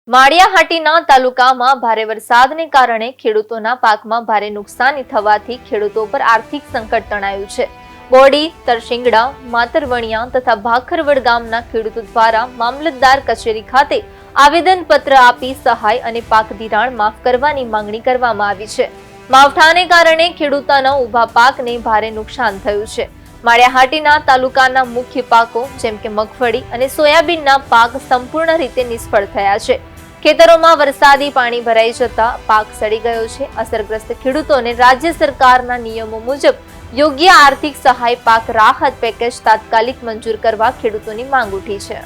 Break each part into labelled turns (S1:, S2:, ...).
S1: માળિયાહાટીના તાલુકામાં ભારે વરસાદને કારણે ખેડૂતોના પાકમાં ભારે નુકસાની થવાથી ખેડૂતો પર આર્થિક સંકટ તણાયું છે। બોડી, તરશીંગડા, માતરવણિયા તથા ભાખરવડ ગામના ખેડૂતો દ્વારા મામલતદાર કચેરી ખાતે આવેદનપત્ર આપી સહાય અને પાક ધિરાણ માફ કરવાની માંગણી કરવામાં આવી છે। માવઠાને કારણે ખેડૂતોના ઊભા પાકને ભારે નુકસાન થયું છે। માળિયાહાટીના તાલુકાના મુખ્ય પાકો જેમ કે મગફળી અને સોયાબીનના પાક સંપૂર્ણ રીતે નિષ્ફળ થયા છે। ખેતરોમાં વરસાદી પાણી ભરાઈ જતા પાક સડી ગયો છે। અસરગ્રસ્ત ખેડૂતોને રાજ્ય સરકારના નિયમો મુજબ યોગ્ય આર્થિક સહાય પાક રાહત પેકેજ તાત્કાલિક મંજૂર કરવા ખેડૂતોની માંગ ઉઠી છે।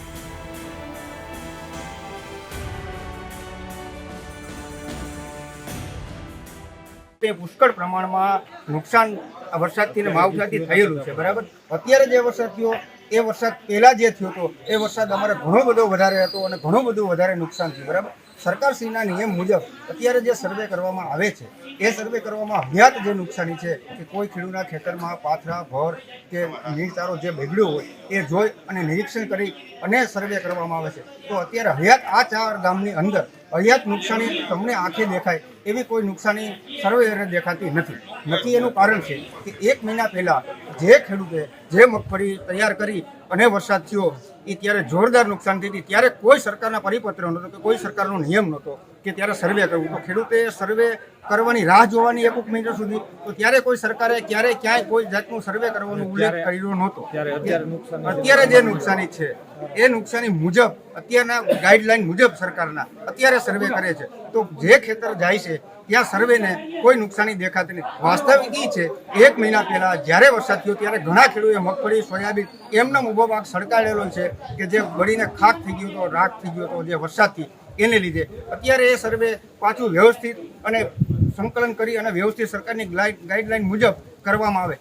S2: પુષ્કળ પ્રમાણમાં નુકસાન વરસાદથી ને માવઠાથી થયેલું છે। બરાબર, અત્યારે જે વરસાદ થયો એ વરસાદ પહેલા જે થયો હતો એ વરસાદ અમારે ઘણો બધો વધારે હતો અને ઘણું બધું વધારે નુકસાન થયું। બરાબર, સરકારશ્રીના નિયમ મુજબ અત્યારે જે સર્વે કરવામાં આવે છે એ સર્વે કરવામાં હયાત જે નુકસાની છે કે કોઈ ખેડૂતના ખેતરમાં પાથરા, ભર કે નીરચારો જે બગડ્યો હોય એ જોઈ અને નિરીક્ષણ કરી અને સર્વે કરવામાં આવે છે। તો અત્યારે હયાત આ 4 ગામની અંદર હયાત નુકસાની તમને આંખે દેખાય એવી કોઈ નુકસાની સર્વે દેખાતી નથી। એનું કારણ છે કે 1 મહિના પહેલાં જે ખેડૂતે જે મગફળી તૈયાર કરી અને વરસાદ થયો એ ત્યારે જોરદાર નુકસાન થઈ હતી। ત્યારે કોઈ સરકારના પરિપત્ર નહોતો કે કોઈ સરકારનો નિયમ નહોતો કે ત્યારે સર્વે કરવું। તો ખેડૂતે સર્વે કરવાની રાહ જોવાની 1 મહિના સુધી, તો ત્યારે કોઈ સરકારે ક્યાંય કોઈ જાતનું સર્વે કરવાનો ઉલ્લેખ કર્યો નહોતો। અત્યારે જે નુકસાની છે એ નુકસાની મુજબ અત્યારના ગાઈડલાઈન મુજબ સરકારના અત્યારે સર્વે કરે છે। તો જે ખેતર જાય છે ત્યાં સર્વેને કોઈ નુકસાની દેખાતી નથી। વાસ્તવિક એ છે 1 મહિના પહેલા જ્યારે વરસાદ થયો ત્યારે ઘણા ખેડૂતોએ મગફળી, સોયાબીન એમનો ઊભો પાક સળગાડેલો છે કે જે બળીને ખાક થઈ ગયો હતો, રાખ થઈ ગયો હતો જે વરસાદથી એને લીધે। અત્યારે એ સર્વે પાછું વ્યવસ્થિત અને સંકલન કરી અને વ્યવસ્થિત સરકારની ગાઈડલાઈન મુજબ કરવામાં આવે।